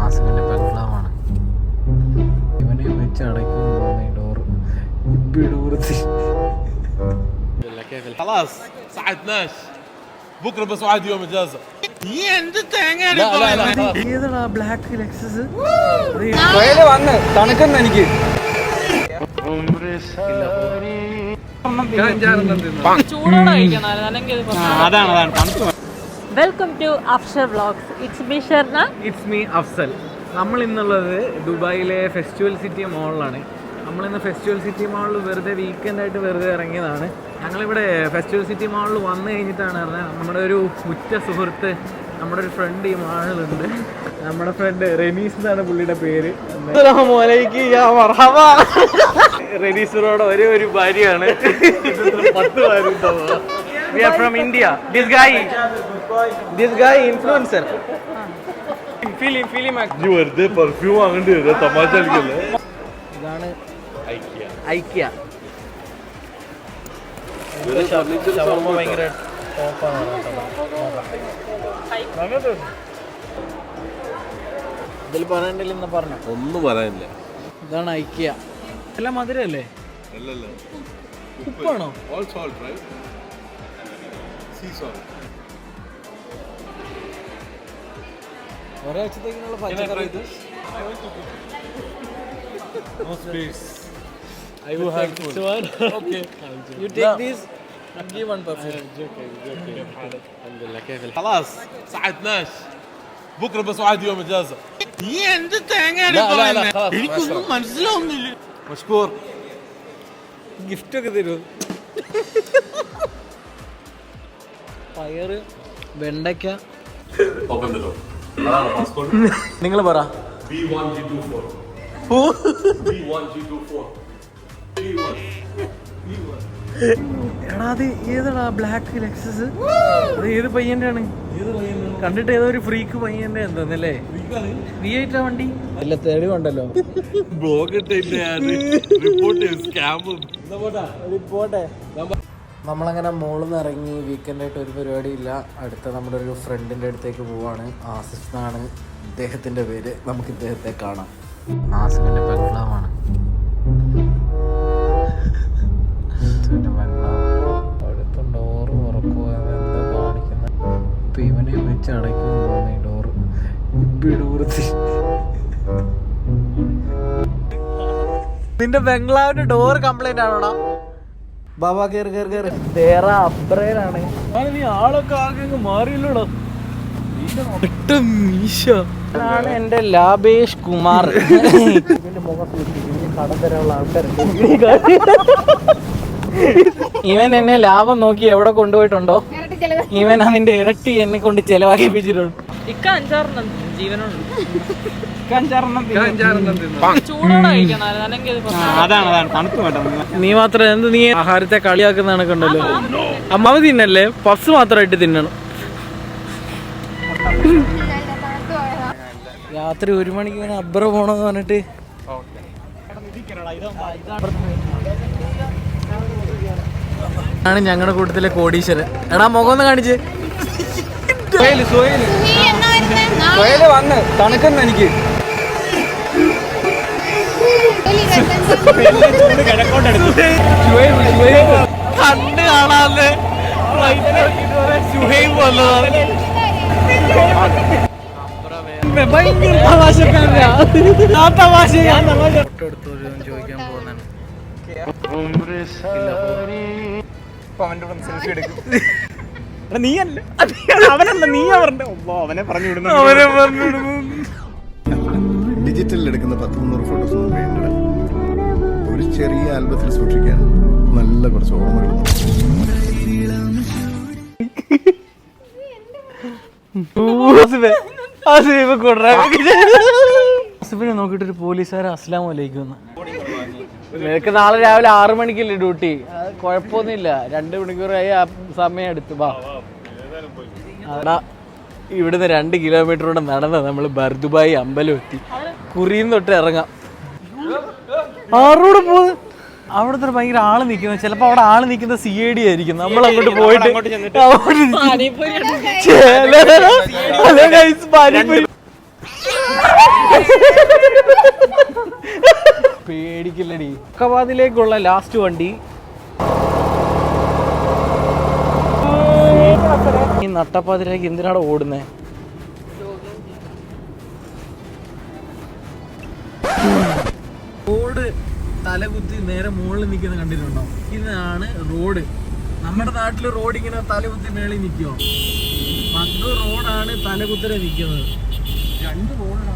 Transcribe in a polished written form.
ആസിഫിന്റെ ബംഗ്ലാവാണ്. ഇവനെ വെച്ച് അടയ്ക്കും തോന്നി ഡോർ. خلاص ساعدناش بكره بس وعد يوم اجازه انت تاني ഏതാ ബ്ലാക്ക് ലെക്സസ്? വന്ന് തണുക്കുന്ന എനിക്ക് welcome to Afshar vlogs. It's me Sharna. It's me Afsal. നമ്മൾ ഇന്നുള്ളത് ദുബായിലെ ഫെസ്റ്റിവൽ സിറ്റി മോളിലാണ്. നമ്മളിന്ന് ഫെസ്റ്റിവൽ സിറ്റി മാളിൽ വെറുതെ വീക്കെൻഡായിട്ട് വെറുതെ ഇറങ്ങിയതാണ്. ഞങ്ങളിവിടെ ഫെസ്റ്റിവൽ സിറ്റി മാളിൽ വന്നു കഴിഞ്ഞിട്ടാണ് പറഞ്ഞത് നമ്മുടെ ഒരു ഉറ്റ സുഹൃത്ത്, നമ്മുടെ ഒരു ഫ്രണ്ട് ഈ മാളിലുണ്ട്. നമ്മുടെ ഫ്രണ്ട് റെനീസ് എന്നാണ് പുള്ളിയുടെ പേര്. റെനീസിനോട് ഒരേ ഒരു ഭാര്യയാണ്. 10 ഭാര്യ. We are from India. This guy influencer. Feel him. നീ വെറുതെ പെർഫ്യൂം വാങ്ങേണ്ടി വരും. തമാശ കളിക്കല്ലേ. ഇതാണ് ഐക്യ. ഷവർമ്മ ഭയങ്കര ടോപ്പാണ്. ഇതിൽ പറയണ്ടില്ലെന്ന് പറഞ്ഞു. ഒന്നും പറയാനില്ല. ഇതാണ് ഐക്യ. എല്ലാം മധുരല്ലേ? ഉപ്പാണോ? ഒരാഴ്ചത്തേക്കിനുള്ള പച്ചക്കറി. I will have this one. Okay. You take this and give one perfume. الحمد لله. كيف خلاص ساعدناش بكره بس وعد يوم اجازه انت تاني لا എനിക്കൊന്നും മനസ്സിലാവുന്നില്ല. മഷ്കൂർ. ഗിഫ്റ്റ് ഒക്കെ തരുമോ? പയറ്, വെണ്ടയ്ക്ക. നിങ്ങൾ പറ. B1G24. എടാ അത് ഏതാ ബ്ലാക്ക് ലെക്സസ്? അത് ഏത് പയ്യന്റെ ആണ്? കണ്ടിട്ട് ഏതോ ഒരു ഫ്രീക്ക് പയ്യന്റെ എന്തോന്നല്ലേ? V8 വണ്ടി അല്ല, തെളിവുണ്ടല്ലോ. നമ്മളങ്ങനെ മോളിൽ നിന്ന് ഇറങ്ങി. വീക്കെൻഡായിട്ട് ഒരു പരിപാടിയില്ല. അടുത്ത നമ്മുടെ ഒരു ഫ്രണ്ടിൻ്റെ അടുത്തേക്ക് പോവാണ്. ആസിഫ് എന്നാണ് ഇദ്ദേഹത്തിൻ്റെ പേര്. നമുക്ക് ഇദ്ദേഹത്തെ കാണാം. ആസിഫിൻ്റെ ബംഗ്ലാവാണ്. അടുത്ത ഡോറ് തുറക്കുക. എന്താ കാണിക്കുന്നത്? ഇപ്പം ഇവനെ വെച്ച് അടയ്ക്കും തോന്നി ഡോറ്. നിന്റെ ബംഗ്ലാവിന്റെ ഡോർ കംപ്ലൈന്റ് ആണോടാ? ബാബാ കേറ് കേറ് കേറ്. വേറെ അബ്രയിലാണ്. നീ ആളൊക്കെ ആകെ മാറിയല്ലോടാ. ാണ് എന്റെ ലാബേഷ് കുമാർ. ഇതിന്റെ മുഖത്ത് കടം തരാനുള്ള ആൾക്കാരുണ്ട്. ഇവൻ എന്നെ ലാഭം നോക്കി എവിടെ കൊണ്ടുപോയിട്ടുണ്ടോ, ഇവൻ അതിന്റെ ഇരട്ടി എന്നെ കൊണ്ട് ചെലവാക്കിപ്പിച്ചിട്ടുണ്ട്. നീ മാത്രം എന്ത്, നീ ആഹാരത്തെ കളിയാക്കുന്ന കണക്കുണ്ടല്ലോ. അമ്മാവ് തിന്നല്ലേ, പഫ്സ് മാത്രമായിട്ട് തിന്നണം. രാത്രി 1 മണിക്ക് ഇങ്ങനെ അബ്ര പോണെന്ന് പറഞ്ഞിട്ട് ആണ് ഞങ്ങളുടെ കൂട്ടത്തിലെ കോടീശ്വരൻ. എടാ മുഖം ഒന്ന് കാണിച്ച്. വന്ന് തണുക്കുന്ന എനിക്ക്. കണ്ട് കാണാതെ ഭയങ്കര ചോദിക്കാൻ പോകുന്നതാണ്. നീയല്ല, അവനല്ല, നീ അവനെ പറഞ്ഞു വിടുന്നു. ഡിജിറ്റലിൽ എടുക്കുന്ന 100-300 ഫോട്ടോസ് വേണ്ട, ഒരു ചെറിയ ആൽബത്തിൽ സൂക്ഷിക്കാൻ നല്ല കുറച്ച് ഓർമ്മകൾ. നോക്കിട്ടൊരു പോലീസുകാരൻ അസ്സലാമു അലൈക്കും. നിനക്ക് നാളെ രാവിലെ 6 മണിക്കല്ലേ ഡ്യൂട്ടി? കുഴപ്പമൊന്നുമില്ല, 2 മണിക്കൂറായി സമയം എടുത്തു. വാ, ഇവിടുന്ന് 2 കിലോമീറ്റർ കൂടെ നടന്ന നമ്മൾ ബർദുബായി അമ്പലം എത്തി. കുറിയിൽ തൊട്ട് ഇറങ്ങാം. ആറോട് പോകും. അവിടുത്തെ ഭയങ്കര ആള് നിൽക്കുന്നത്, ചിലപ്പോ അവിടെ ആള് നിൽക്കുന്ന CID ആയിരിക്കും. നമ്മൾ അങ്ങോട്ട് പോയിട്ട് പേടിക്കില്ലടി. അക്കവാദിലേക്കുള്ള ലാസ്റ്റ് വണ്ടി. ഈ നട്ടപ്പാതിലേക്ക് എന്തിനാണ് ഓടുന്നേ? റോഡ് തലകുത്തി നേരെ മുകളിൽ നിൽക്കുന്ന കണ്ടിട്ടുണ്ടോ? ഇതാണ് റോഡ്. നമ്മുടെ നാട്ടില് റോഡ് ഇങ്ങനെ തലകുത്തി മേളിൽ നിൽക്കുമോ? മഗ് റോഡാണ് തലകുത്തിരെ നിൽക്കുന്നത്. 2 റോഡാണ്.